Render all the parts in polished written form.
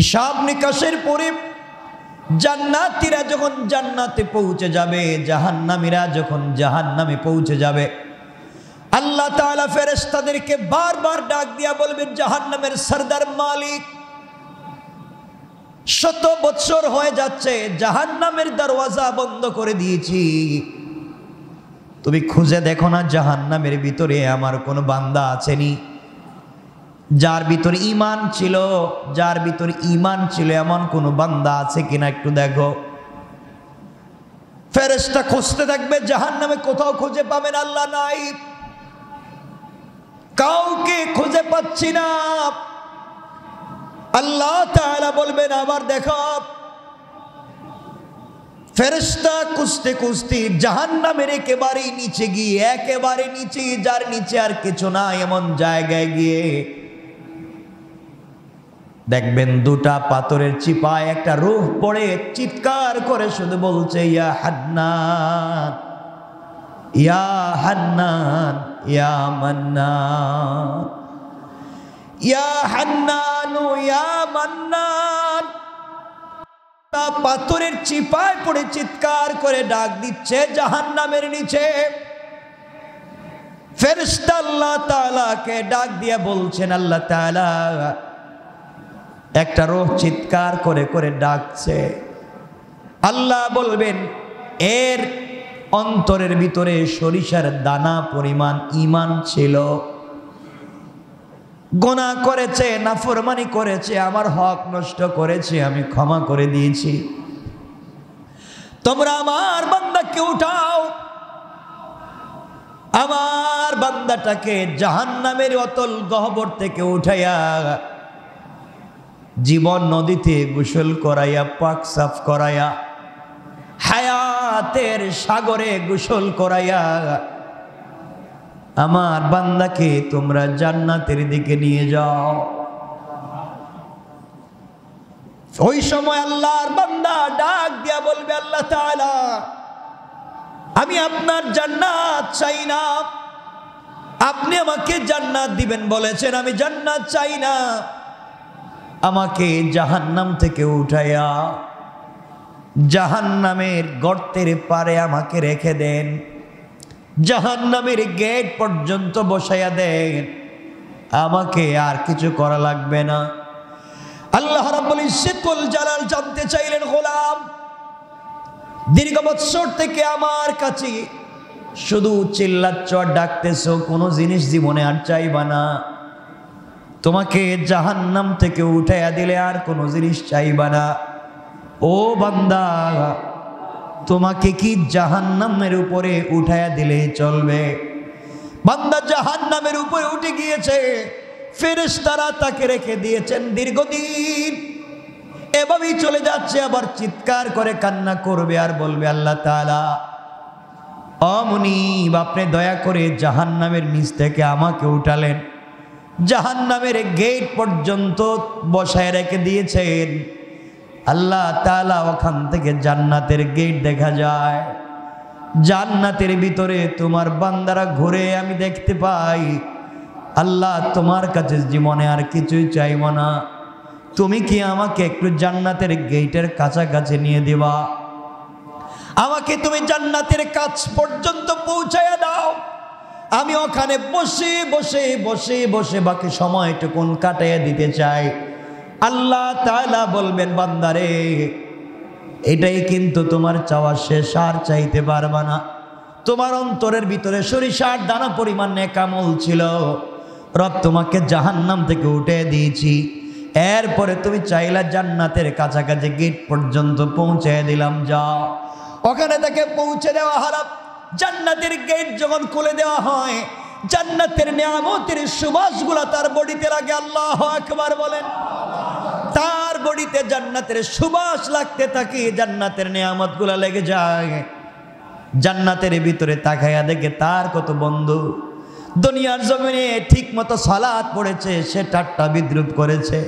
হিসাব নিকাশের পরে জান্নাতীরা যখন জান্নাতে পৌঁছে যাবে, জাহান্নামীরা যখন জাহান্নামে পৌঁছে যাবে, আল্লাহ তাআলা ফেরেশতাদেরকে বারবার ডাক দিয়া বলবেন, জাহান্নামের সরদার মালিক, 100 বছর হয়ে যাচ্ছে জাহান্নামের দরওয়াজা বন্ধ করে দিয়েছি, তুমি খুঁজে দেখো না জাহান্নামের ভিতরে আমার কোনো বান্দা আছেনি, যার ভিতর ঈমান ছিল, যার ভিতর ঈমান ছিল এমন কোনো বান্দা আছে কিনা একটু দেখো। ফেরেশতা খুঁজতে থাকবে, জাহান্নামে কোথাও খুঁজে পাবেন আল্লাহ নাই, কাউকে খুঁজে পাচ্ছি না। আল্লাহ তাআলা বলবেন, আবার দেখো। ফেরেশতা খুঁজতে খুঁজতে জাহান্নামের একেবারে নিচে গিয়ে, একেবারে নিচে, যার নিচে আর কিছু না এমন জায়গায় গিয়ে দেখবেন দুটা পাথরের চিপায় একটা রূহ পড়ে চিৎকার করে শুধু বলছে, ইয়া হান্নান, ইয়া হান্নান, ইয়া মান্নান, ইয়া হান্নান, ইয়া মান্নান। পাথরের চিপায় পড়ে চিৎকার করে ডাক দিচ্ছে জাহান্নামের নিচে। ফেরেশতা আল্লাহ তাআলাকে ডাক দিয়ে বলছেন, আল্লাহ তাআলা একটা রূহ চিৎকার করে করে ডাকছে। আল্লাহ বলবেন, এর অন্তরের ভিতরে সরিষার দানা পরিমাণ ঈমান ছিল, গুনাহ করেছে, নাফরমানি করেছে, আমার হক নষ্ট করেছে, আমি ক্ষমা করে দিয়েছি, তোমরা আমার বান্দাকে উঠাও, আমার বান্দাটাকে জাহান্নামের অতল গহ্বর থেকে উঠাইয়া জীবন নদীতে গোসল করাইয়া, পাক সাফ করাইয়া, হায়াতের সাগরে গোসল করাইয়া আমার বান্দাকে তোমরা জান্নাতের দিকে নিয়ে যাও। ওই সময় আল্লাহর বান্দা ডাক দিয়া বলবে, আল্লাহ তাআলা, আমি আপনার জান্নাত চাই না, আপনি আমাকে জান্নাত দিবেন বলেছেন, আমি জান্নাত চাই না, আমাকে জাহান্নাম থেকে উঠাইয়া জাহান্নামের গর্তের পারে আমাকে রেখে দেন, জাহান্নামের গেট পর্যন্ত বসাইয়া দেন, আমাকে আর কিছু করা লাগবে না। আল্লাহ রাব্বুল ইজ্জতুল জালাল জানতে চাইলেন, গোলাম, দীর্ঘ বৎসর থেকে আমার কাছে শুধু চিল্লাচ্ছ আর ডাকতেছো, কোনো জিনিস জীবনে আর চাইবা না, তোমাকে জাহান্নাম থেকে উঠাইয়া দিলে আর কোনো জিনিস চাইবা না, ও বান্দা, তোমাকে কি জাহান্নামের উপরে উঠাইয়া দিলে চলবে? বান্দা জাহান্নামের উপরে উঠে গিয়েছে, ফেরেশতারা তাকে রেখে দিয়েছেন দীর্ঘদিন, এভাবেই চলে যাচ্ছে, আবার চিৎকার করে কান্না করবে আর বলবে, আল্লাহ তাআলা, ও মুনিব, আপনি দয়া করে জাহান্নামের নিচ থেকে আমাকে উঠালেন, জাহান্নামের গেট পর্যন্ত বসায় রেখে দিয়েছেন। আল্লাহ তাআলা ওখান থেকে জান্নাতের গেট দেখা যায়, জান্নাতের ভিতরে তোমার বান্দারা ঘুরে আমি দেখতে পাই। আল্লাহ, তোমার কাছে জীবনে আর কিছুই চাইব না, তুমি কি আমাকে একটু জান্নাতের গেটের কাছাকাছি নিয়ে দিবা, আমাকে তুমি জান্নাতের কাছ পর্যন্ত পৌঁছায়া দাও, আমি ওখানে বসে বসে বসে বসে বাকি সময়টুকুন কাটাইয়া দিতে চাই। আল্লাহ তাআলা বলবেন, বান্দারে, এটাই কিন্তু তোমার চাওয়া শেষ, আর চাইতে পারবা না। তোমার অন্তরের ভিতরে সরিষার দানা পরিমাণ নেক আমল ছিল, রব তোমাকে জাহান্নাম থেকে উঠে দিয়েছি, এরপরে তুমি চাইলা জান্নাতের কাছাকাছি গেট পর্যন্ত পৌঁছে দিলাম, যাও। ওখানে তাকে পৌঁছে দেওয়া হলো। জান্নাতের গেট যখন খুলে দেওয়া হয়, জান্নাতের নিয়ামতের সুবাসগুলা তার বডিতে লাগে। আল্লাহু আকবার বলেন। তার বডিতে জান্নাতের সুবাস লাগতে থাকে, জান্নাতের নিয়ামতগুলা লেগে যায়। জান্নাতের ভিতরে তাকায়া দেখে তার কত বন্ধু দুনিয়ার জমিনে ঠিক মতো সালাত পড়েছে, সে ঠাট্টা বিদ্রুপ করেছে,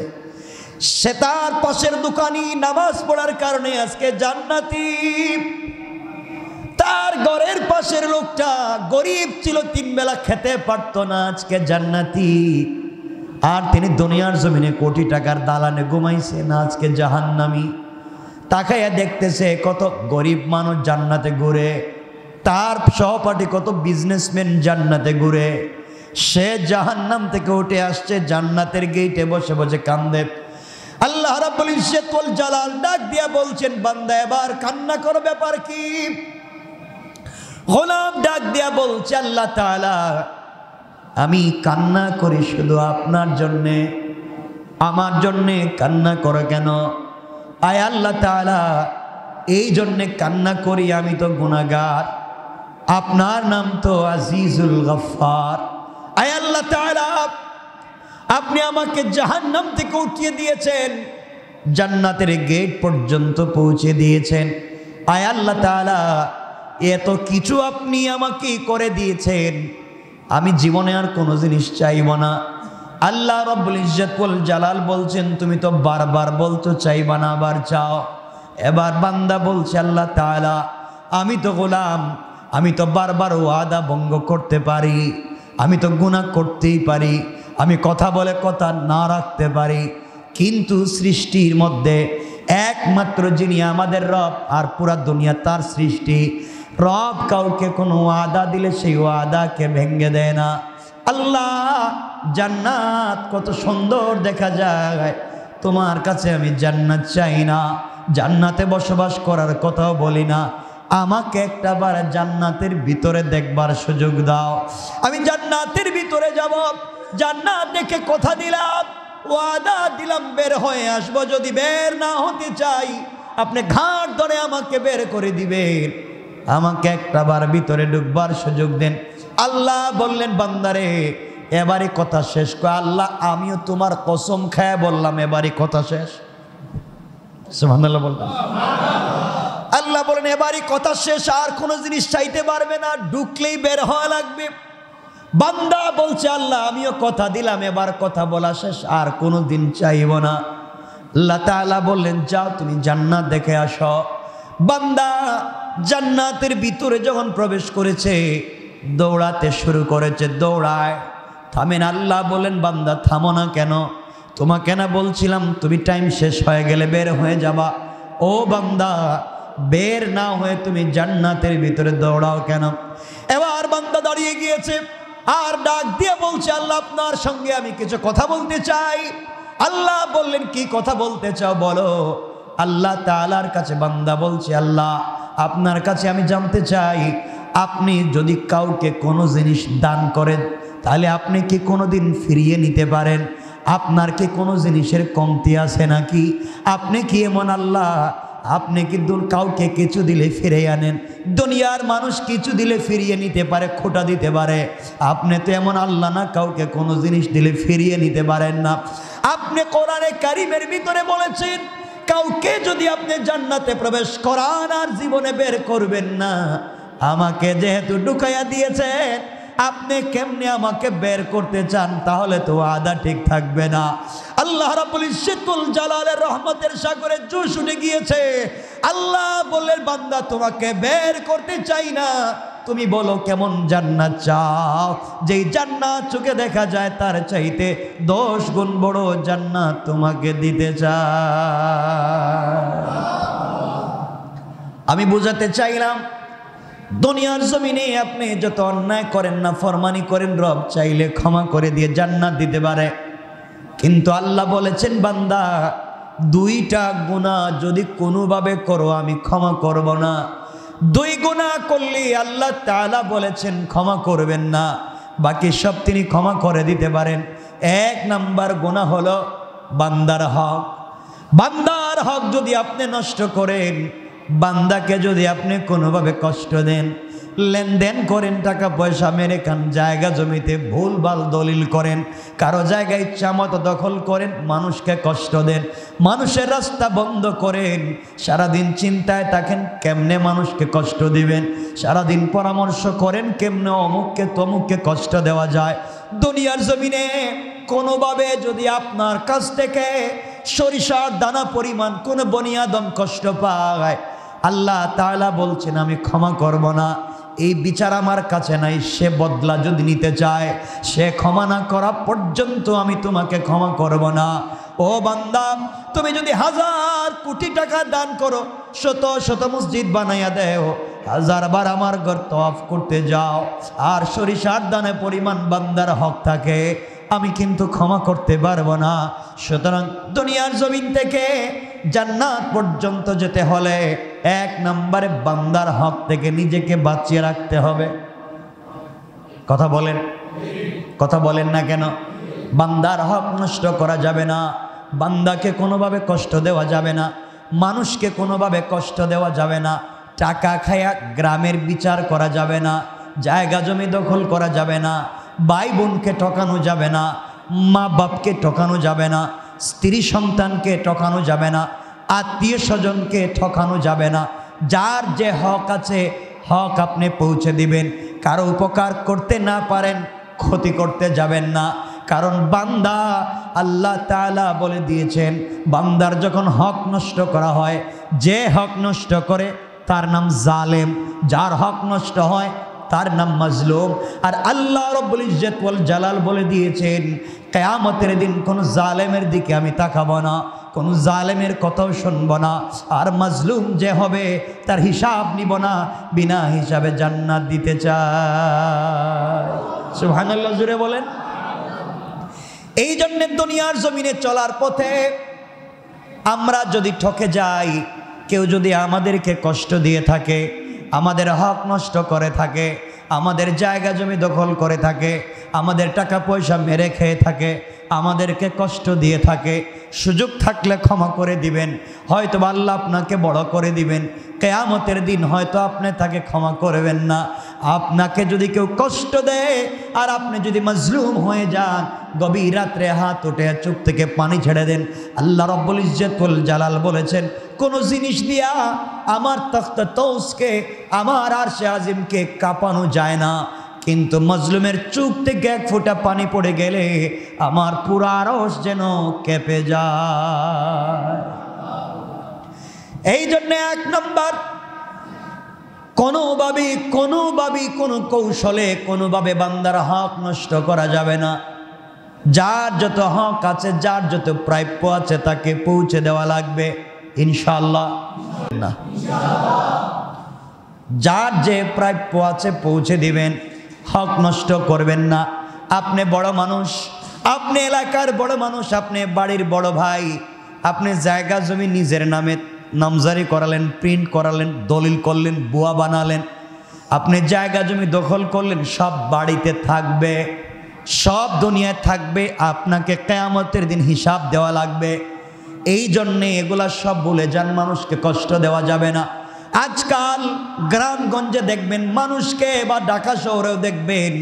সে তার পাশের দোকানি নামাজ পড়ার কারণে আজকে জান্নাতি। তার ঘরের পাশের লোকটা গরিব ছিল, 3 বেলা খেতে পারতো না, আজকে জান্নাতি। আর তিনি দুনিয়ার জমিনে কোটি টাকার দালানে ঘুমাইছেন, আজকে জাহান্নামী। তাকাইয়া দেখতেছে কত গরিব মানুষ জান্নাতে ঘুরে, তার সহপাঠী কত বিজনেসম্যান জান্নাতে ঘুরে, সে জাহান্নাম থেকে উঠে আসছে, জান্নাতের গেটে বসে বসে কান্দে। আল্লাহ রাব্বুল ইজ্জত ওয়াল জালাল ডাক দিয়া বলছেন, বান্দা এবার কান্না করো, ব্যাপার কি? গোলাম ডাক দিয়া বলছে, আল্লাহ তাআলা আমি কান্না করি শুধু আপনার জন্যে, আমার জন্যে কান্না করো কেন? আয় আল্লাহ তাআলা এই জন্যে কান্না করি, আমি তো গুনাহগার, আপনার নাম তো আজিজুল গফফার। আয় আল্লাহ তাআলা আপনি আমাকে জাহান্নাম থেকে উঠিয়ে দিয়েছেন, জান্নাতের গেট পর্যন্ত পৌঁছে দিয়েছেন। আয় আল্লাহ তাআলা এত কিছু আপনি আমাকে করে দিয়েছেন, আমি জীবনে আর কোনো জিনিস চাইব না। আল্লাহ রাব্বুল ইজ্জত ওয়াল জালাল বলছেন, তুমি তো বারবার বলতো চাইবা না, আবার চাও। এবার বান্দা বলছে, আল্লাহ তাআলা আমি তো গোলাম, আমি তো বারবার ওয়াদা ভঙ্গ করতে পারি, আমি তো গুনাহ করতেই পারি, আমি কথা বলে কথা না রাখতে পারি, কিন্তু সৃষ্টির মধ্যে একমাত্র যিনি আমাদের রব আর পুরা দুনিয়া তার সৃষ্টি, রব কাউকে কোনো ওয়াদা দিলে সেই ওয়াদাকে ভেঙে দেয় না। আল্লাহ জান্নাত কত সুন্দর দেখা যায়, তোমার কাছে আমি জান্নাত চাই না, জান্নাতে বসবাস করার কথাও বলি না, আমাকে একটা বার জান্নাতের ভিতরে দেখবার সুযোগ দাও, আমি জান্নাতের ভিতরে যাব, জান্নাত দেখে কথা দিলাম, ওয়াদা দিলাম বের হয়ে আসবো, যদি বের না হতে চাই আপনি ঘাট ধরে আমাকে বের করে দিবেন, আমাকে একটা বার ভিতরে ঢুকবার সুযোগ দেন। আল্লাহ বললেন, বান্দারে এবারে কথা শেষ কর। আল্লাহ আমিও তোমার কসম খায় বললাম এবারে কথা শেষ। সুবহানাল্লাহ বললাম। আল্লাহ বলেন এবারে কথা শেষ, আর কোনো জিনিস চাইতে পারবে না, ঢুকলেই বের হওয়া লাগবে। বান্দা বলছে, আল্লাহ আমিও কথা দিলাম, এবার কথা বলা শেষ, আর কোনো দিন চাইব না। আল্লাহ তাআলা বললেন, যাও তুমি জান্নাত দেখে আসো। বান্দা জান্নাতের ভিতরে যখন প্রবেশ করেছে, দৌড়াতে শুরু করেছে, দৌড়ায়। থামেন। আল্লাহ বলেন, বান্দা থামো না কেন? তোমাকে না বলছিলাম তুমি টাইম শেষ হয়ে গেলে বের হয়ে যাবা? ও বান্দা, বের না হয়ে তুমি জান্নাতের ভিতরে দৌড়াও কেন? এবার বান্দা দাঁড়িয়ে গিয়েছে আর ডাক দিয়ে বলছে, আল্লাহ আপনার সঙ্গে আমি কিছু কথা বলতে চাই। আল্লাহ বললেন, কি কথা বলতে চাও বলো। আল্লাহ তাআলার কাছে বান্দা বলছে, আল্লাহ আপনার কাছে আমি জানতে চাই, আপনি যদি কাউকে কোনো জিনিস দান করেন তাহলে আপনি কি কোনো দিন ফিরিয়ে নিতে পারেন? আপনার কি কোনো জিনিসের কমতি আছে নাকি? আপনি কি এমন আল্লাহ, আপনি কি কাউকে কিছু দিলে ফিরে আনেন? দুনিয়ার মানুষ কিছু দিলে ফিরিয়ে নিতে পারে, খোটা দিতে পারে, আপনি তো এমন আল্লাহ না, কাউকে কোনো জিনিস দিলে ফিরিয়ে নিতে পারেন না। আপনি কোরআনে কারিমের ভিতরে বলেছেন, কাউকে যদি আপনি জান্নাতে প্রবেশ করান আর জীবনে বের করবেন না, আমাকে যেহেতু ঢুকাইয়া দিয়েছেন, আপনি কেমনে আমাকে বের করতে চান? তাহলে তো ওয়াদা ঠিক থাকবে না। আল্লাহ রাব্বুল ইজ্জত ওয়াল জালালের রহমতের সাগরে জোশ উঠে গিয়েছে। আল্লাহ বললেন, বান্দা তোমাকে বের করতে চাই না, তুমি বলো কেমন জান্নাত চাও, যেই জান্নাত চোখে দেখা যায় তার চাইতে 10 গুণ বড় জান্নাত তোমাকে দিতে চাই। আমি বুঝাতে চাইলাম, দুনিয়ার জমিনে আপনি যত অন্যায় করেন না, ফরমানি করেন, রব চাইলে ক্ষমা করে দিয়ে জান্নাত দিতে পারে। কিন্তু আল্লাহ বলেছেন, বান্দা 2টা গুনাহ যদি কোনোভাবে করো আমি ক্ষমা করব না। 2 গুনাহ করলে আল্লাহ তাআলা বলেছেন ক্ষমা করবেন না, বাকি সব তিনি ক্ষমা করে দিতে পারেন। 1 নাম্বার গুনাহ হলো বান্দার হক। বান্দার হক যদি আপনি নষ্ট করেন, বান্দাকে যদি আপনি কোনোভাবে কষ্ট দেন, লেনদেন করেন, টাকা পয়সা মেরে খান, জায়গা জমিতে ভুলভাল দলিল করেন, কারো জায়গা ইচ্ছা মতো দখল করেন, মানুষকে কষ্ট দেন, মানুষের রাস্তা বন্ধ করেন, সারাদিন চিন্তায় থাকেন কেমনে মানুষকে কষ্ট দিবেন, সারাদিন পরামর্শ করেন কেমনে অমুককে তমুককে কষ্ট দেওয়া যায়। দুনিয়ার জমিনে কোনোভাবে যদি আপনার কাছ থেকে সরিষার দানা পরিমাণ কোনো বনি আদম কষ্ট পায়, আল্লাহ তাআলা বলছেন আমি ক্ষমা করব না। এই বিচার আমার কাছে নাই। সে বদলা যদি নিতে চায়, সে ক্ষমা না করা পর্যন্ত আমি তোমাকে ক্ষমা করব না। ও বান্দা, তুমি যদি 1000 কোটি টাকা দান করো, শত শত মসজিদ বানাইয়া দেও, 1000 বার আমার ঘর তওয়াফ করতে যাও, আর সরিষার দানে পরিমাণ বান্দার হক থাকে, আমি কিন্তু ক্ষমা করতে পারবো না। সুতরাং দুনিয়ার জমিন থেকে জান্নাত পর্যন্ত যেতে হলে 1 নম্বরে বান্দার হক থেকে নিজেকে বাঁচিয়ে রাখতে হবে। কথা বলেন, কথা বলেন না কেন? বান্দার হক নষ্ট করা যাবে না, বান্দাকে কোনোভাবে কষ্ট দেওয়া যাবে না, মানুষকে কোনোভাবে কষ্ট দেওয়া যাবে না, টাকা খায়া গ্রামের বিচার করা যাবে না, জায়গা জমি দখল করা যাবে না, ভাই বোনকে ঠকানো যাবে না, মা বাপকে ঠকানো যাবে না, স্ত্রী সন্তানকে ঠকানো যাবে না, আত্মীয় স্বজনকে ঠকানো যাবে না। যার যে হক আছে হক আপনি পৌঁছে দিবেন। কারো উপকার করতে না পারেন, ক্ষতি করতে যাবেন না। কারণ বান্দা, আল্লাহ তাআলা বলে দিয়েছেন, বান্দার যখন হক নষ্ট করা হয়, যে হক নষ্ট করে তার নাম জালেম, যার হক নষ্ট হয় তার নাম মাজলুম। আর আল্লাহ রাব্বুল ইজ্জত ওয়াল জালাল বলে দিয়েছেন, কিয়ামতের দিন কোন জালেমের দিকে আমি তাকাবো না, কোন জালেমের কথাও শুনবো না, আর মাজলুম যে হবে তার হিসাব নিব না, বিনা হিসাবে জান্নাত দিতে চায়। সুবহানাল্লাহ, জুড়ে বলেন। এই জন্য দুনিয়ার জমিনে চলার পথে আমরা যদি ঠকে যাই, কেউ যদি আমাদেরকে কষ্ট দিয়ে থাকে, আমাদের হক নষ্ট করে থাকে, আমাদের জায়গা জমি দখল করে থাকে, আমাদের টাকা পয়সা মেরে খেয়ে থাকে, আমাদেরকে কষ্ট দিয়ে থাকে, সুযোগ থাকলে ক্ষমা করে দিবেন। হয়তো আল্লাহ আপনাকে বড় করে দিবেন, কিয়ামতের দিন হয়তো আপনি তাকে ক্ষমা করবেন না। আপনাকে যদি কেউ কষ্ট দেয় আর আপনি যদি মাজলুম হয়ে যান, গভীর রাত্রে হাত উঠে চোখ থেকে পানি ছেড়ে দেন। আল্লাহ রাব্বুল ইজ্জত ওয়াল জালাল বলেছেন, কোন জিনিস দিয়া আমার তখতে তৌসকে, আমার আরশে আজিমকে কাঁপানো যায় না, কিন্তু মাজলুমের চোখ থেকে 1 ফোঁটা পানি পড়ে গেলে আমার পুরা আরশ যেন কেঁপে যায়। এই জন্য 1 নম্বর, কোনোভাবে কোনো কৌশলে কোনোভাবে বান্দার হক নষ্ট করা যাবে না। যার যত হক আছে, যার যত প্রাপ্য আছে তাকে পৌঁছে দেওয়া লাগবে ইনশাআল্লাহ। না, যার যে প্রাপ্য আছে পৌঁছে দিবেন, হক নষ্ট করবেন না। আপনি বড় মানুষ, আপনি এলাকার বড় মানুষ, আপনি বাড়ির বড় ভাই, আপনি জায়গা জমি নিজের নামে নামজারি করালেন, প্রিন্ট করালেন, দলিল করলেন, বুয়া বানালেন, আপনি জায়গা জমি দখল করলেন, সব বাড়িতে থাকবে, সব দুনিয়ায় থাকবে, আপনাকে কিয়ামতের দিন হিসাব দেওয়া লাগবে। এই জন্যে এগুলা সব ভুলে যান, মানুষকে কষ্ট দেওয়া যাবে না। আজকাল গ্রামগঞ্জে দেখবেন মানুষকে, বা ঢাকা শহরেও দেখবেন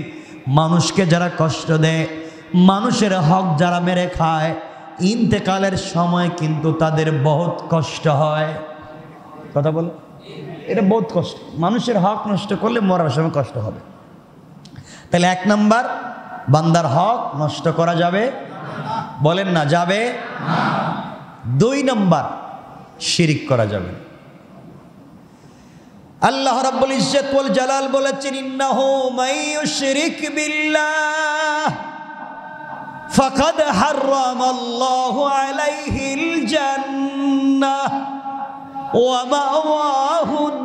মানুষকে যারা কষ্ট দেয়, মানুষের হক যারা মেরে খায়, ইন্তেকালের সময় কিন্তু তাদের বহুত কষ্ট হয়। কথা বল, এটা বহুত কষ্ট। মানুষের হক নষ্ট করলে মরার সময় কষ্ট হবে। তাহলে 1 নম্বর, বান্দার হক নষ্ট করা যাবে, বলেন না, যাবে না। 2 নম্বর, শিরিক করা যাবে। আল্লাহ রাব্বুল ইজ্জত ওয়াল জালাল বলেছেন, ইন্নাহু মাইয়ুশরিক বিল্লাহ ফাকাদ হারামাল্লাহু আলাইহিল জান্নাহ ওয়া মাওয়াহুন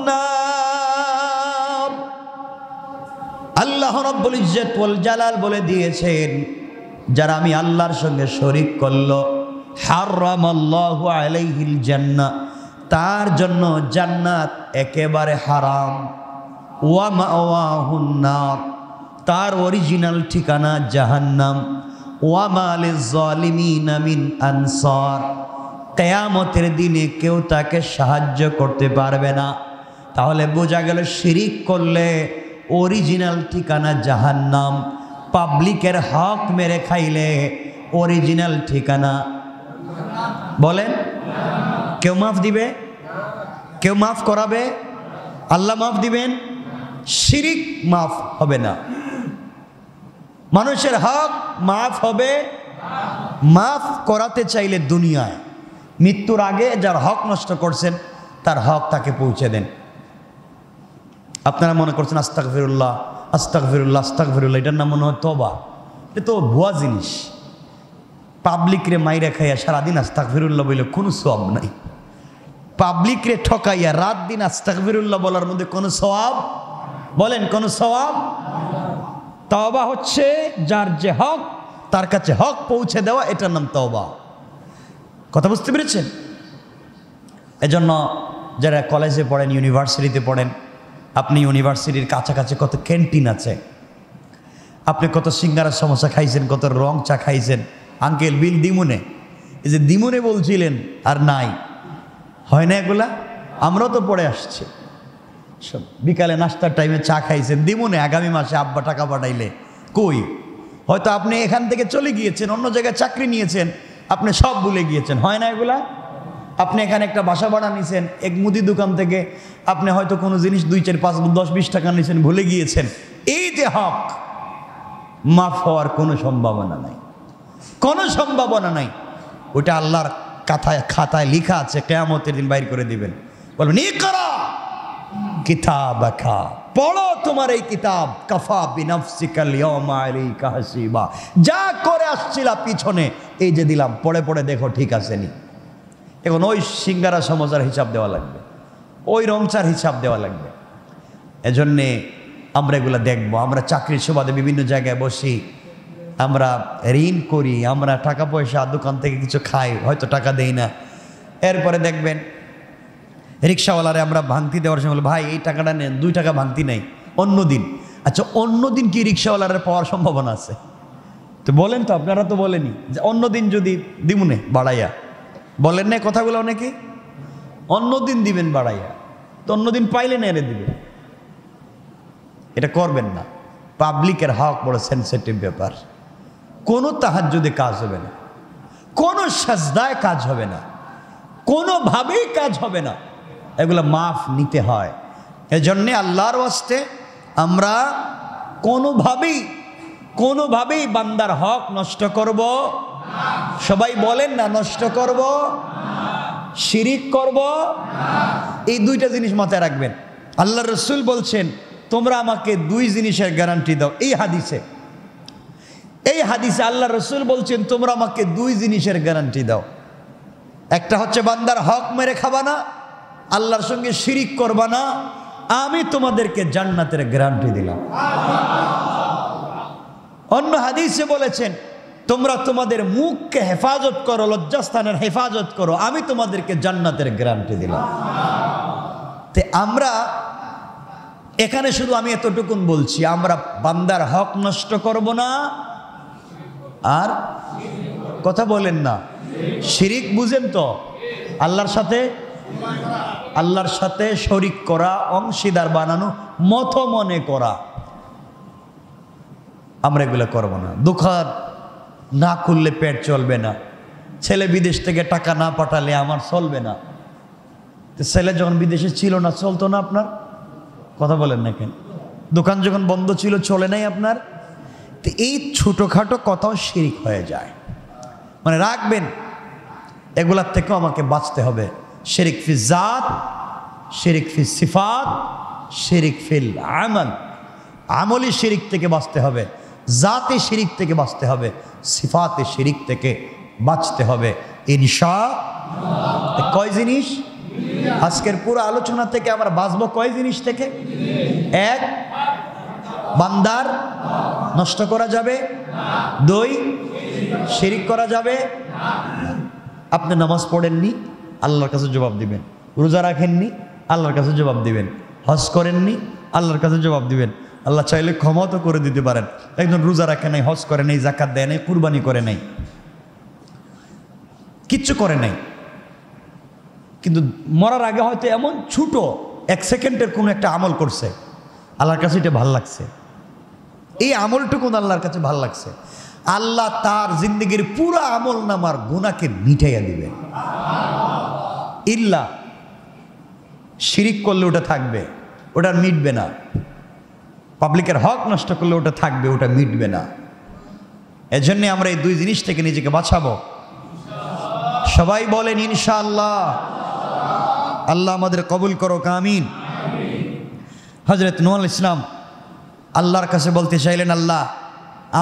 নার। আল্লাহ রাব্বুল ইজ্জত ওয়াল জালাল বলে দিয়েছেন, যারা আমি আল্লাহর সঙ্গে শরীক করলো, হারামাল্লাহু আলাইহিল জান্নাহ, তার জন্য জান্নাত একেবারে হারাম। ওয়া মাওয়াহুন নার, তার অরিজিনাল ঠিকানা জাহান্নাম। ওয়া মা লিয-যালিমিনা মিন আনসার, কিয়ামতের দিনে কেউ তাকে সাহায্য করতে পারবে না। তাহলে বোঝা গেল, শিরিক করলে অরিজিনাল ঠিকানা জাহান্নাম, পাবলিকের হক মেরে খাইলে অরিজিনাল ঠিকানা, বলেন, কেউ মাফ দিবে? কেউ মাফ করাবে? আল্লাহ মাফ দিবেন? শিরিক মাফ হবে না। মানুষের হক মাফ হবে, মাফ করাতে চাইলে দুনিয়ায়, মৃত্যুর আগে যার হক নষ্ট করছেন তার হক তাকে পৌঁছে দেন। আপনারা মনে করছেন আস্তাগফিরুল্লাহ আস্তাগফিরুল্লাহ আস্তাগফিরুল্লাহ, এটার নাম মনে হয় তওবা। এটা তো ভুয়া জিনিস। পাবলিক রে মাইরা খাইয়া সারাদিন আস্তাগফিরুল্লাহ বলে কোনো সওয়াব নাই। পাবলিক রে ঠকাইয়া রাত দিন আস্তাগফিরুল্লাহ বলার মধ্যে কোনো সওয়াব, বলেন কোনো সওয়াব? তওবা হচ্ছে যার যে হক তার কাছে হক পৌঁছে দেওয়া, এটার নাম তওবা। কথা বুঝতে পেরেছেন? এজন্য যারা কলেজে পড়েন, ইউনিভার্সিটিতে পড়েন, আপনি ইউনিভার্সিটির কাছাকাছি কত ক্যান্টিন আছে, আপনি কত সিঙ্গারা সমোসা খাইছেন, কত রং চা খাইছেন। আঙ্কেল বিল দিমুনে, এই যে দিমুনে বলছিলেন আর নাই, হয় না এগুলা? আমরাও তো পড়ে আসছি। সব বিকালে নাস্তার টাইমে চা খাইছেন দিমুনে, আগামী মাসে আব্বা টাকা পাঠাইলে কই? হয়তো আপনি এখান থেকে চলে গিয়েছেন, অন্য জায়গায় চাকরি নিয়েছেন, আপনি সব ভুলে গিয়েছেন, হয় না এগুলা? আপনি এখানে একটা বাসা ভাড়া নিয়েছেন, এক মুদি দোকান থেকে আপনি হয়তো কোনো জিনিস 2, 4, 5, 10, 20 টাকা নিয়েছেন, ভুলে গিয়েছেন। এই যে হক, মাফ হওয়ার কোনো সম্ভাবনা নাই, কোনো সম্ভাবনা নাই। ওটা আল্লাহর খাতায় লেখা আছে, কিয়ামতের দিন বাইর করে দিবেন। বলবেন ইকরা কিতাবাকা, পড়ো তোমার এই কিতাব, কাফা বিনাফসিকাল ইয়াওমা আলাইকা হাসিবা। যা করে আসছিলা পিছনে, এই যে দিলাম, পড়ে পড়ে দেখো ঠিক আছে নি। এখন ওই সিঙ্গারা সমোসার হিসাব দেওয়া লাগবে, ওই রংচার হিসাব দেওয়া লাগবে। এজন্যে আমরা এগুলো দেখবো। আমরা চাকরির সুবাদে বিভিন্ন জায়গায় বসি, আমরা ঋণ করি, আমরা টাকা পয়সা দোকান থেকে কিছু খাই, হয়তো টাকা দেই না। এরপরে দেখবেন রিক্সাওয়ালারে আমরা ভাঙতি দেওয়ার সময় বলি, ভাই এই টাকাটা নেন, 2 টাকা ভাঙতি নেই, অন্য দিন। আচ্ছা অন্য দিন কি রিক্সাওয়ালারে পাওয়ার সম্ভাবনা আছে? তো বলেন তো, আপনারা তো বলেনি যে অন্য দিন যদি দিমুনে বাড়াইয়া, বলেন না কথাগুলো অনেকে, অন্য দিন দিবেন বাড়াইয়া, তো অন্য দিন পাইলে না এনে দিবেন। এটা করবেন না। পাবলিকের হক বড় সেন্সিটিভ ব্যাপার। কোনো তাহাজ্জুদে কাজ হবে না, কোনো সাজদায় কাজ হবে না, কোনোভাবেই কাজ হবে না। এগুলো মাফ নিতে হয়। এজন্যে আল্লাহর ওয়াস্তে আমরা কোনোভাবেই বান্দার হক নষ্ট করব। সবাই বলেন না, নষ্ট করব, শিরিক করব। এই 2টা জিনিস মাথায় রাখবেন। আল্লাহ রসুল বলছেন, তোমরা আমাকে 2 জিনিসের গ্যারান্টি দাও। এই হাদিসে আল্লাহ রসুল বলছেন, তোমরা আমাকে 2 জিনিসের গ্যারান্টি দাও। একটা হচ্ছে বান্দার হক মেরে খাবা না, আল্লাহর সঙ্গে শিরিক করবা না, আমি তোমাদেরকে জান্নাতের গ্যারান্টি দিলাম। অন্য হাদিসে বলেছেন, তোমরা তোমাদের মুখকে হেফাজত করো, লজ্জাস্থানের হেফাজত করো, আমি তোমাদেরকে জান্নাতের গ্যারান্টি দিলাম। তে আমরা এখানে শুধু আমি এতটুকুন বলছি, আমরা বান্দার হক নষ্ট করব না, আর কথা বলেন না, শিরিক বুঝেন তো, আল্লাহর সাথে শরিক করা, অংশীদার বানানো, মত মনে করা, আমরা এগুলো করব না। দোকান না খুললে পেট চলবে না, ছেলে বিদেশ থেকে টাকা না পাঠালে আমার চলবে না। তো ছেলে যখন বিদেশে ছিল না, চলতো না আপনার? কথা বলেন না কেন? দোকান যখন বন্ধ ছিল, চলে নাই আপনার? তো এই ছোটোখাটো কথাও শিরিক হয়ে যায়। মানে রাখবেন, এগুলার থেকেও আমাকে বাঁচতে হবে। শিরিক ফি জাত, শিরিক ফি সিফাত, শিরিক ফিল আমাল। আমলি শিরিক থেকে বাঁচতে হবে, জাতে শিরিক থেকে বাঁচতে হবে, সিফাতে শিরিক থেকে বাঁচতে হবে ইনশাআল্লাহ। কয় জিনিস? আজকের পুরো আলোচনা থেকে আমরা বাঁচবো কয় জিনিস থেকে? 1, বান্দার নষ্ট করা যাবে। 2, শিরিক করা যাবে। আপনি নামাজ পড়েননি, আল্লাহর কাছে জবাব দিবেন। রোজা রাখেননি, আল্লাহর কাছে জবাব দিবেন। হজ করেননি, আল্লাহর কাছে জবাব দিবেন। আল্লাহ চাইলে ক্ষমা তো করে দিতে পারেন। একজন রোজা রাখে নাই, হজ করে নাই, যাকাত দেয় নাই, কুরবানি করে নাই, কিচ্ছু করে নাই, কিন্তু মরার আগে হয়তো এমন ছোট 1 সেকেন্ডের কোনো একটা আমল করছে, আল্লাহর কাছে এটা ভাল লাগছে। এই আমলটুকু আল্লাহর কাছে ভাল লাগছে, আল্লাহ তার জিন্দগির পুরো আমল নামার গুনাহকে মিটাইয়া দিবেন। ইল্লা শিরিক করলে ওটা থাকবে, ওটা মিটবে না। পাবলিকের হক নষ্ট করলে ওটা থাকবে, ওটা মিটবে না। এজন্য আমরা এই 2 জিনিস থেকে নিজেকে বাঁচাবো। সবাই বলেন ইনশাআল্লাহ। আল্লাহ আমাদের কবুল করো, আমিন। হযরত নূহ আলাইহিস সালাম আল্লাহর কাছে বলতে চাইলেন, আল্লাহ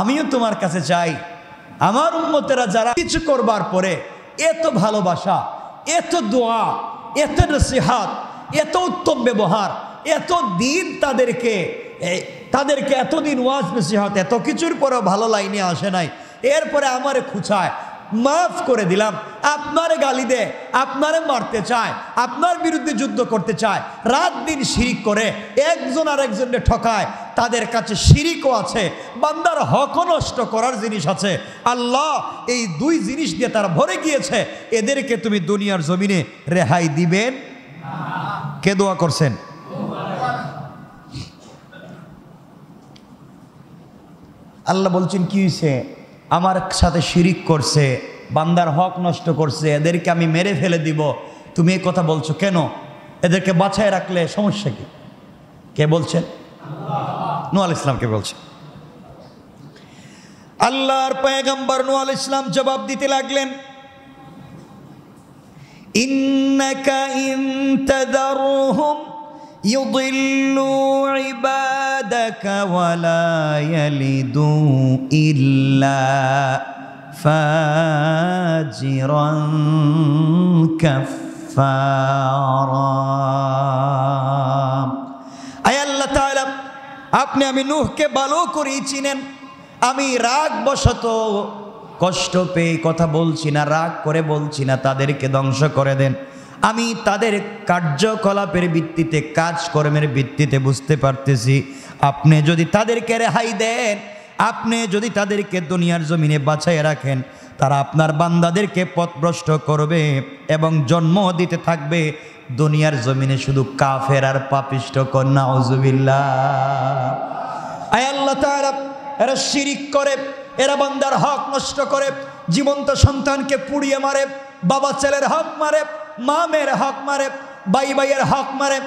আমিও তোমার কাছে চাই, আমার উম্মতেরা যারা কিছু করবার পরে এত ভালোবাসা, এত দোয়া, এত নসিহত, এত উত্তম ব্যবহার, এত দিন তাদেরকে এতদিন ওয়াজ নসিহত এত কিছুর পরেও ভালো লাইনে আসে নাই, এরপরে আমারে খুঁচায়, মাফ করে দিলাম, আপনারে গালি দে, আপনারে মারতে চায়, আপনার বিরুদ্ধে যুদ্ধ করতে চায়, রাত দিন শিরিক করে একজন আর একজনকে ঠকায়, তাদের কাছে শিরিকও আছে, বান্দার হকও নষ্ট করার জিনিস আছে। আল্লাহ এই দুই জিনিস দিয়ে তারা ভরে গিয়েছে, এদেরকে তুমি দুনিয়ার জমিনে রেহাই দিবেন? কে দোয়া করছেন? আল্লাহ বলছেন কি হয়েছে? আমার সাথে শিরিক করছে, বান্দার হক নষ্ট করছে, এদেরকে আমি মেরে ফেলে দিব, তুমি এই কথা বলছো কেন? এদেরকে বাঁচায় রাখলে সমস্যা কি? কে বলছেন? নূহ আলাইহিস সালামকে বলছেন। আল্লাহর পয়গম্বর নূহ আলাইহিস সালাম জবাব দিতে লাগলেন, ইন্নাকা ইন তাদারহুম ইউদিল্লু ইবাদাকা ওয়ালা ইয়ালিদু ইল্লা ফাজিরান কাফফারা। আয় আল্লাহ তাআলা, আপনি আমি নূহকে ভালো করেই চিনেন, আমি রাগ বশত কষ্ট পেয়ে কথা বলছি না, রাগ করে বলছি না তাদেরকে ধ্বংস করে দেন। আমি তাদের কার্যকলাপের ভিত্তিতে, কাজকর্মের ভিত্তিতে বুঝতে পারতেছি, আপনি যদি তাদেরকে রেহাই দেন, আপনি যদি তাদেরকে দুনিয়ার জমিনে বাঁচাইয়ে রাখেন, তারা আপনার বান্দাদেরকে পথভ্রষ্ট করবে এবং জন্ম দিতে থাকবে দুনিয়ার জমিনে শুধু কাফের আর পাপিষ্ঠ। কন্যা আউযুবিল্লাহ। আয় আল্লাহ তাআলা, এরা শিরিক করে, এরা বান্দার হক নষ্ট করে, জীবন্ত সন্তানকে পুড়িয়ে মারে, বাবা ছেলের হক মারে, মা মেয়ের হক মারে, ভাই ভাইয়ের হক মারে,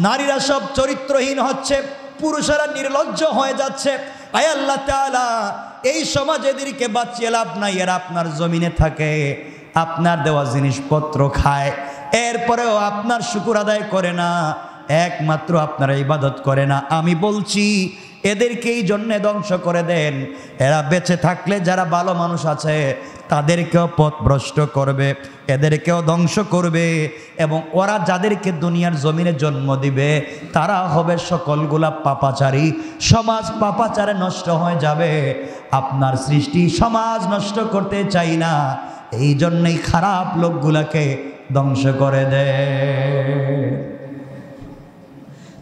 নারীরা সব চরিত্রহীন হচ্ছে, পুরুষেরা নির্লজ্জ হয়ে যাচ্ছে। আয় আল্লাহ তাআলা, এই সমাজ এদেরকে বাঁচিয়ে লাভ নাই, এরা আপনার জমিনে থাকে, আপনার দেওয়া জিনিসপত্র খায়, এরপরেও আপনার শুকর আদায় করে না, একমাত্র আপনার ইবাদত করে না। আমি বলছি এদেরকে এই জন্যে ধ্বংস করে দেন, এরা বেঁচে থাকলে যারা ভালো মানুষ আছে তাদেরকেও পথভ্রষ্ট করবে, এদেরকেও ধ্বংস করবে, এবং ওরা যাদেরকে দুনিয়ার জমিনে জন্ম দিবে তারা হবে সকলগুলা পাপাচারী, সমাজ পাপাচারে নষ্ট হয়ে যাবে। আপনার সৃষ্টি সমাজ নষ্ট করতে চাই না, এই জন্যই খারাপ লোকগুলাকে ধ্বংস করে দেয়।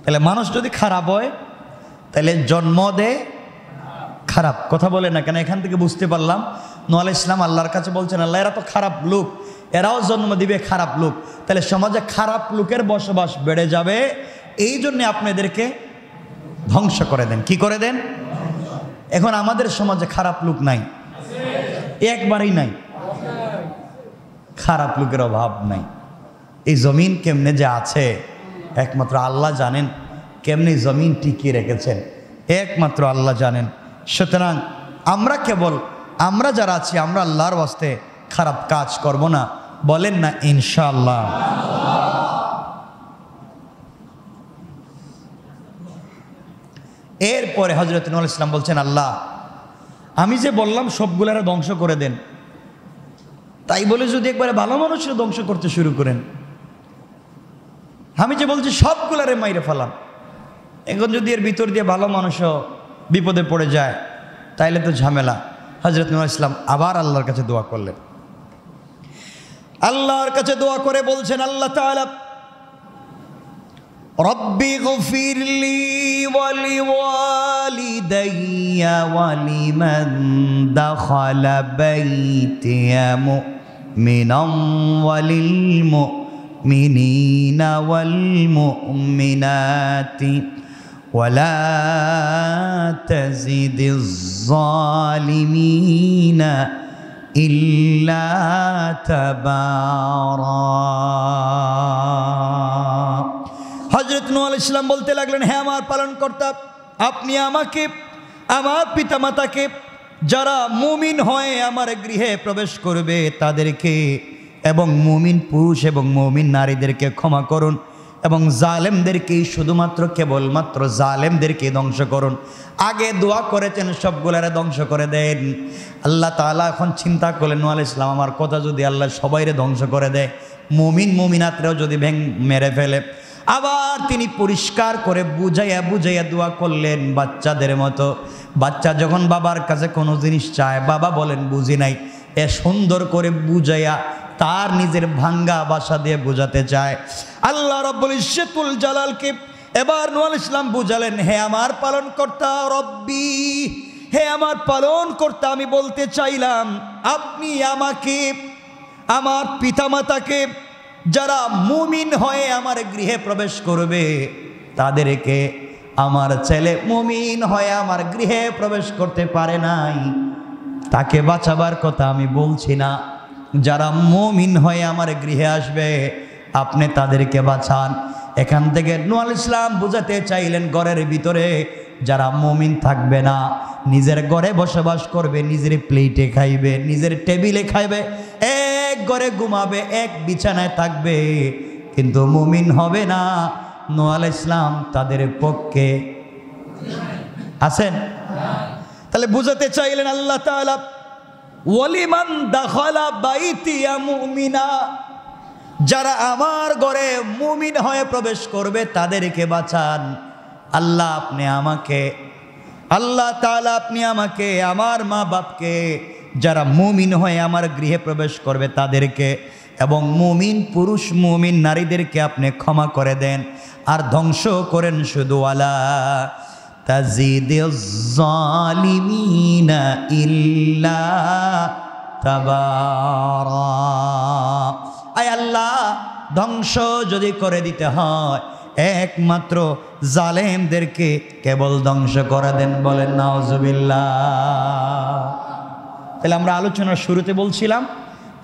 তাহলে মানুষ যদি খারাপ হয় তাহলে জন্ম দেয় খারাপ। কথা বলে না কেন? এখান থেকে বুঝতে পারলাম নূহ আলাইহিস সালাম আল্লাহর কাছে বলছেন, আল্লাহ এরা তো খারাপ লোক, এরাও জন্ম দিবে খারাপ লোক, তাহলে সমাজে খারাপ লোকের বসবাস বেড়ে যাবে, এই জন্যে আপনি এদেরকে ধ্বংস করে দেন। কি করে দেন? এখন আমাদের সমাজে খারাপ লোক নাই, একবারই নাই, খারাপ লোকের অভাব নাই। এই জমিন কেমনে যে আছে একমাত্র আল্লাহ জানেন, কেমনি জমিন টিকিয়ে রেখেছেন একমাত্র আল্লাহ জানেন। সুতরাং আমরা যারা আছি, আমরা আল্লাহর ওয়াস্তে খারাপ কাজ করব না, বলেন না ইনশাআল্লাহ। এরপরে হযরত নূহ আলাইহিস সালাম বলছেন, আল্লাহ আমি যে বললাম সবগুলারে ধ্বংস করে দেন, তাই বলে যদি একবারে ভালো মানুষের ধ্বংস করতে শুরু করেন, আমি যে বলছি সবগুলারে মাইরে ফেলাম, এখন যদি এর ভিতর দিয়ে ভালো মানুষও বিপদে পড়ে যায় তাইলে তো ঝামেলা। হযরত নূহ আলাইহিস সালাম আবার আল্লাহর কাছে দোয়া করলেন, আল্লাহর কাছে দোয়া করে বলছেন, আল্লাহ তাআলা রব্বি গফিরলি ওয়া লিওয়ালিদাইয়া ওয়া লিমান দাখালা বাইতিয়া মুমিনান ওয়া লিল মুমিনিনা ওয়াল মুমিনাতি ওয়ালা তাজিদিজ জালিমিনা ইল্লা তাবারা। হযরত নূহ আলাইহিস সালাম বলতে লাগলেন, হে আমার পালনকর্তা, আপনি আমাকে, আমার পিতামাতাকে, যারা মুমিন হয়ে আমার গৃহে প্রবেশ করবে তাদেরকে, এবং মুমিন পুরুষ এবং মুমিন নারীদেরকে ক্ষমা করুন, এবং জালেমদেরকেই শুধুমাত্র কেবলমাত্র জালেমদেরকেই ধ্বংস করুন। আগে দোয়া করেছেন সবগুলারে ধ্বংস করে দেন। আল্লাহ তাআলা এখন চিন্তা করলেন, নূহ আলাইহিস সালাম আমার কথা যদি আল্লাহ সবাইরে ধ্বংস করে দেয়, মুমিন মুমিনাতরেও যদি মেরে ফেলে। আবার তিনি পরিষ্কার করে বুঝাইয়া বুঝাইয়া দোয়া করলেন বাচ্চাদের মতো। বাচ্চা যখন বাবার কাছে কোনো জিনিস চায়, বাবা বলেন বুঝি নাই, এ সুন্দর করে বুঝাইয়া তার নিজের ভাঙ্গা ভাষা দিয়ে বোঝাতে চায়। আল্লাহ রাব্বুল ইজ্জতুল জালালকে এবার নূহ আলাইহিস সালাম বুঝালেন, হে আমার পালনকর্তা রব্বি, হে আমার পালনকর্তা, আমি বলতে চাইলাম আপনি আমাকে, আমার পিতামাতাকে, যারা মুমিন হয়ে আমার গৃহে প্রবেশ করবে তাদেরকে, আমার ছেলে মুমিন হয়ে আমার গৃহে প্রবেশ করতে পারে নাই, তাকে বাঁচাবার কথা আমি বলছি না। যারা মুমিন হয়ে আমার গৃহে আসবে আপনি তাদেরকে বাঁচান। এখান থেকে নূহ আলাইহিস সালাম বুঝাতে চাইলেন ঘরের ভিতরে যারা মুমিন থাকবে না, নিজের ঘরে বসবাস করবে, নিজের প্লেটে খাইবে, নিজের টেবিলে খাইবে, এক ঘরে ঘুমাবে, এক বিছানায় থাকবে, কিন্তু মুমিন হবে না, নূহ আলাইহিস সালাম তাদের পক্ষে আছেন। তাহলে বুঝাতে চাইলেন আল্লাহ তাআলা, ওয়ালিমান দাখালা বাইতিয়া মুমিনা, যারা আমার ঘরে মুমিন হয়ে প্রবেশ করবে তাদেরকে বাঁচান। আল্লাহ আপনি আমাকে, আল্লাহ তাআলা আপনি আমাকে, আমার মা বাপকে, যারা মুমিন হয়ে আমার গৃহে প্রবেশ করবে তাদেরকে, এবং মুমিন পুরুষ মুমিন নারীদেরকে আপনি ক্ষমা করে দেন, আর ধ্বংস করেন শুধু ওয়ালা তাজিদিজ জালিমিনা ইল্লা তাবারা। আয় আল্লাহ, ধ্বংস যদি করে দিতে হয় একমাত্র জালেমদেরকে কেবল ধ্বংস করে দেন, বলেন নাউজুবিল্লাহ। তাহলে আমরা আলোচনার শুরুতে বলছিলাম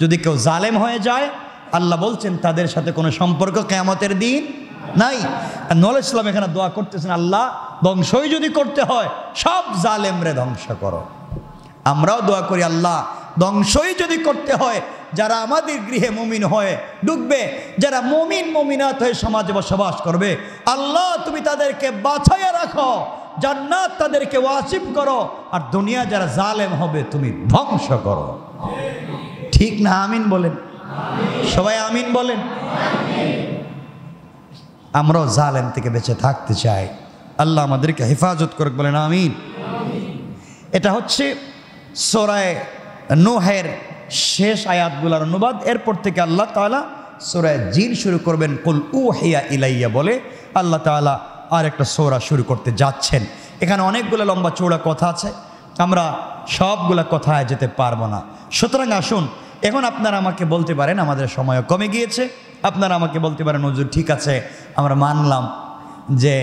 যদি কেউ জালেম হয়ে যায়, আল্লাহ বলছেন তাদের সাথে কোনো সম্পর্ক কিয়ামতের দিন নাই। আর নূহ আলাইহিস সালাম এখানে দোয়া করতেছেন, আল্লাহ ধ্বংসই যদি করতে হয় সব জালেমরে ধ্বংস করো। আমরাও দোয়া করি, আল্লাহ ধ্বংসই যদি করতে হয় যারা আমাদের গৃহে মুমিন হয়ে ঢুকবে, যারা মুমিন মুমিনাত হয়ে সমাজে বসবাস করবে, আল্লাহ তুমি তাদেরকে বাঁচাইয়া রাখো, জান্নাত তাদেরকে ওয়াসিব করো, আর দুনিয়া যারা জালেম হবে তুমি ধ্বংস করো। ঠিক না? আমিন বলেন সবাই, আমিন বলেন। আমরাও জালেম থেকে বেঁচে থাকতে চাই, আল্লাহ আমাদেরকে হেফাজত করুক, বলেন আমিন। এটা হচ্ছে সূরা নূহের শেষ আয়াতগুলোর অনুবাদ। এরপর থেকে আল্লাহ তাআলা সূরা জিন শুরু করবেন, কুল উহিয়া ইলাইয়া বলে আল্লাহ তাআলা আর একটা সূরা শুরু করতে যাচ্ছেন। এখানে অনেকগুলো লম্বা চৌড়া কথা আছে, আমরা সবগুলা কথায় যেতে পারবো না। সুতরাং আসুন, এখন আপনারা আমাকে বলতে পারেন, আমাদের সময় কমে গিয়েছে, আপনারা আমাকে বলতে পারেন হুজুর ঠিক আছে আমরা মানলাম যে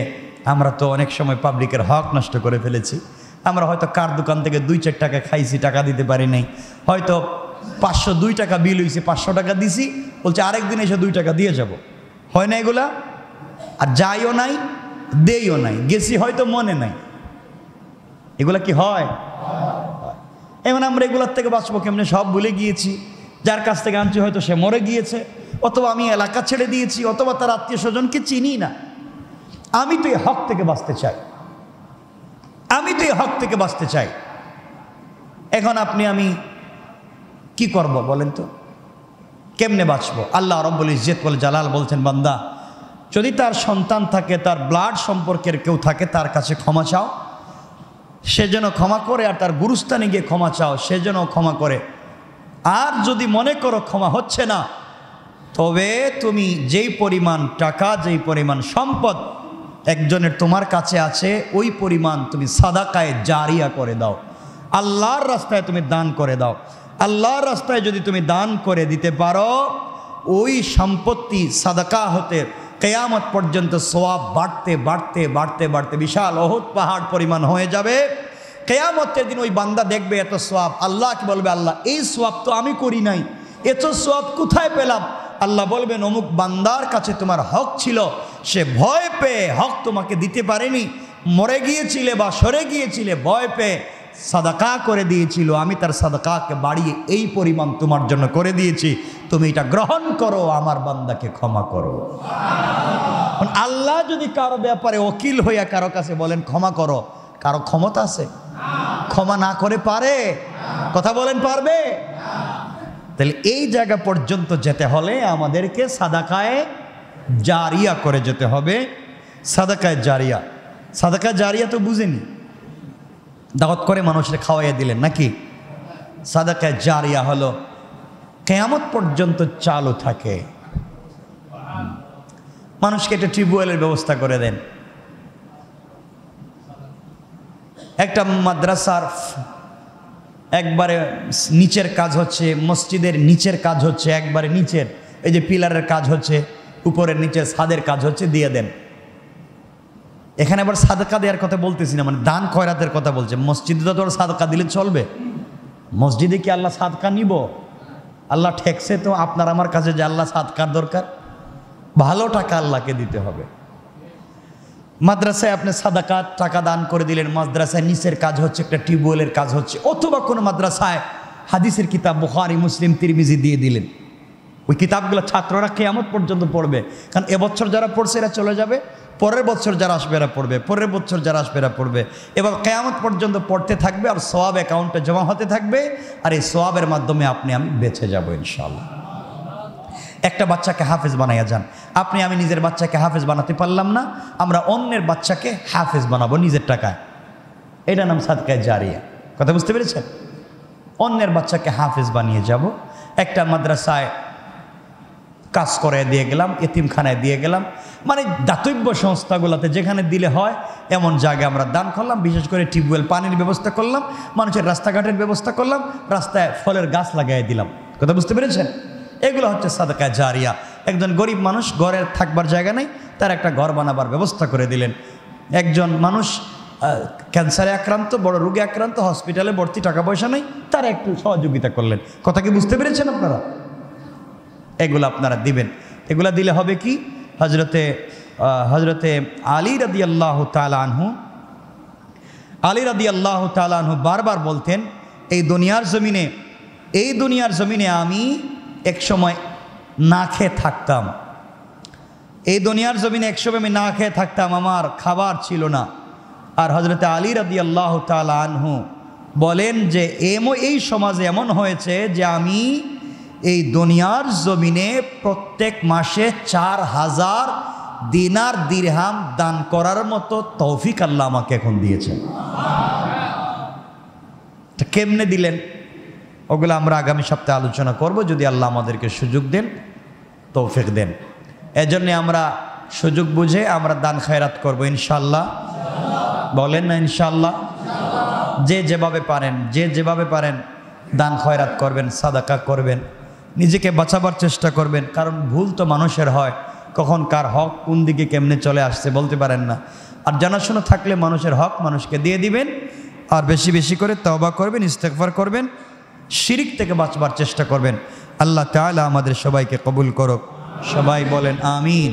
আমরা তো অনেক সময় পাবলিকের হক নষ্ট করে ফেলেছি, আমরা হয়তো কার দোকান থেকে 2-4 টাকা খাইছি, টাকা দিতে পারি নাই, হয়তো 502 টাকা বিল হয়েছে, 500 টাকা দিছি, বলছে আরেকদিন এসে 2 টাকা দিয়ে যাব। হয় না এগুলা? আর যাইও নাই, দেইও নাই, গেছি হয়তো মনে নাই, এগুলা কি হয়? এমন আমরা এগুলার থেকে বাঁচবো কেমনে? সব ভুলে গিয়েছি, যার কাছ থেকে আনছি হয়তো সে মরে গিয়েছে, অথবা আমি এলাকা ছেড়ে দিয়েছি, অথবা তার আত্মীয় স্বজনকে চিনি না। আমি তো এই হক থেকে বাঁচতে চাই, আমি তো এই হক থেকে বাঁচতে চাই। এখন আপনি আমি কি করব বলেন তো? কেমনে বাঁচবো? আল্লাহ রাব্বুল ইজ্জতুল জালাল বলছেন, বান্দা যদি তার সন্তান থাকে, তার ব্লাড সম্পর্কের কেউ থাকে, তার কাছে ক্ষমা চাও, সে যেন ক্ষমা করে, আর তার গুরুস্থানে গিয়ে ক্ষমা চাও, সে যেন ক্ষমা করে। আর যদি মনে করো ক্ষমা হচ্ছে না, তবে তুমি যেই পরিমাণ টাকা, যেই পরিমাণ সম্পদ একজনের তোমার কাছে আছে, ওই পরিমাণ তুমি সাদাকায়ে জারিয়া করে দাও, আল্লাহর রাস্তায় তুমি দান করে দাও। আল্লাহর রাস্তায় যদি তুমি দান করে দিতে পারো, ওই সম্পত্তি সাদাকা হতে কিয়ামত পর্যন্ত সওয়াব বাড়তে বাড়তে বাড়তে বাড়তে বিশাল উহুদ পাহাড় পরিমাণ হয়ে যাবে। কিয়ামতের দিন ওই বান্দা দেখবে এত সওয়াব, আল্লাহকে বলবে, আল্লাহ এই সওয়াব তো আমি করি নাই, এত সওয়াব কোথায় পেলাম? আল্লাহ বলবেন, অমুক বান্দার কাছে তোমার হক ছিল, সে ভয় পেয়ে হক তোমাকে দিতে পারেনি, মরে গিয়েছিলে বা সরে গিয়েছিলে, ভয় পেয়ে সাদাকা করে দিয়েছিল, আমি তার সাদাকাকে বাড়িয়ে এই পরিমাণ তোমার জন্য করে দিয়েছি, তুমি এটা গ্রহণ করো, আমার বান্দাকে ক্ষমা করো। আল্লাহ যদি কারো ব্যাপারে ওকিল হইয়া কারো কাছে বলেন ক্ষমা করো, কারো ক্ষমতা আছে? ক্ষমা না করে পারে? কথা বলেন, পারবে? তাহলে এই জায়গা পর্যন্ত যেতে হলে আমাদেরকে সাদাকায়ে জারিয়া করে যেতে হবে। সাদাকায়ে জারিয়া, সাদাকায়ে জারিয়া তো বুঝেনি, দাওয়াত করে মানুষের খাওয়াইয়া দিলেন নাকি? সাদাকায়ে জারিয়া হলো কিয়ামত পর্যন্ত চালু থাকে। মানুষকে একটা টিউবওয়েলের ব্যবস্থা করে দেন, একটা মাদ্রাসার একবারে নিচের কাজ হচ্ছে, মসজিদের নিচের কাজ হচ্ছে, একবারে নিচের এই যে পিলারের কাজ হচ্ছে, উপরের নিচের ছাদের কাজ হচ্ছে, দিয়ে দেন। এখানে আবার সাদকা দেওয়ার কথা বলতেছি না, মানে দান খয়রাতের কথা বলছে। মসজিদে তো সাদকা দিলে চলবে? মসজিদে কি আল্লাহ সাদকা নিব? আল্লাহ ঠেকছে তো আপনার আমার কাছে যে আল্লাহ সাদকার দরকার? ভালো টাকা আল্লাহকে দিতে হবে। মাদ্রাসায় আপনি সাদাকা টাকা দান করে দিলেন, মাদ্রাসায় নিচের কাজ হচ্ছে, একটা টিউবওয়েলের কাজ হচ্ছে, অথবা কোনো মাদ্রাসায় হাদিসের কিতাব বুখারী, মুসলিম, তিরমিজি দিয়ে দিলেন। ওই কিতাবগুলো ছাত্ররা কিয়ামত পর্যন্ত পড়বে, কারণ এবছর যারা পড়ছে এরা চলে যাবে, পরের বছর যারা আসবে এরা পড়বে, পরের বছর যারা আসবে এরা পড়বে, এবার কিয়ামত পর্যন্ত পড়তে থাকবে, আর সওয়াব অ্যাকাউন্টে জমা হতে থাকবে, আর এই সওয়াবের মাধ্যমে আপনি আমি বেঁচে যাব ইনশাআল্লাহ। একটা বাচ্চাকে হাফেজ বানাইয়া যান। আপনি আমি নিজের বাচ্চাকে হাফেজ বানাতে পারলাম না, আমরা অন্যের বাচ্চাকে হাফেজ বানাবো নিজের টাকায়, এটা নাম সাদকায়ে জারিয়া। কথা বুঝতে পেরেছেন? অন্যের বাচ্চাকে হাফেজ বানিয়ে যাব। একটা মাদ্রাসায় কাজ করে দিয়ে গেলাম, এতিমখানায় দিয়ে গেলাম, মানে দাতব্য সংস্থাগুলোতে যেখানে দিলে হয় এমন জায়গায় আমরা দান করলাম। বিশেষ করে টিউবওয়েল, পানির ব্যবস্থা করলাম, মানুষের রাস্তাঘাটের ব্যবস্থা করলাম, রাস্তায় ফলের গাছ লাগাই দিলাম। কথা বুঝতে পেরেছেন? এগুলো হচ্ছে সাদাকায়ে জারিয়া। একজন গরিব মানুষ, ঘরের থাকবার জায়গা নেই, তার একটা ঘর বানাবার ব্যবস্থা করে দিলেন। একজন মানুষ ক্যান্সারে আক্রান্ত, বড় রোগে আক্রান্ত, হসপিটালে ভর্তি, টাকা পয়সা নেই, তারা একটু সহযোগিতা করলেন। কথা কি বুঝতে পেরেছেন আপনারা? এগুলো আপনারা দিবেন। এগুলা দিলে হবে কি, হজরতে আলী রাদিয়াল্লাহু তাআলা আনহু বারবার বলতেন, এই দুনিয়ার জমিনে আমি এক সময় না খেয়ে থাকতাম, এই দুনিয়ার জমিনে একসময় আমি না খেয়ে থাকতাম, আমার খাবার ছিল না। আর হজরতে আলী রাদিয়াল্লাহু তাআলা আনহু বলেন যে এই সমাজে এমন হয়েছে যে আমি এই দুনিয়ার জমিনে প্রত্যেক মাসে 4000 দিনার দিরহাম দান করার মতো তৌফিক আল্লাহ আমাকে এখন দিয়েছেন। কেমনে দিলেন ওগুলো আমরা আগামী সপ্তাহে আলোচনা করব, যদি আল্লাহ আমাদেরকে সুযোগ দেন, তৌফিক দেন। এজন্য আমরা সুযোগ বুঝে আমরা দান খয়রাত করব ইনশাআল্লাহ। বলেন না ইনশাআল্লাহ? যে যেভাবে পারেন দান খয়রাত করবেন, সাদাকা করবেন, নিজেকে বাঁচাবার চেষ্টা করবেন। কারণ ভুল তো মানুষের হয়, কখন কার হক কোন দিকে কেমনে চলে আসছে বলতে পারেন না। আর জানাশোনা থাকলে মানুষের হক মানুষকে দিয়ে দিবেন, আর বেশি বেশি করে তওবা করবেন, ইস্তেগফার করবেন, শিরিক থেকে বাঁচবার চেষ্টা করবেন। আল্লাহ তাআলা আমাদের সবাইকে কবুল করুক। সবাই বলেন আমিন।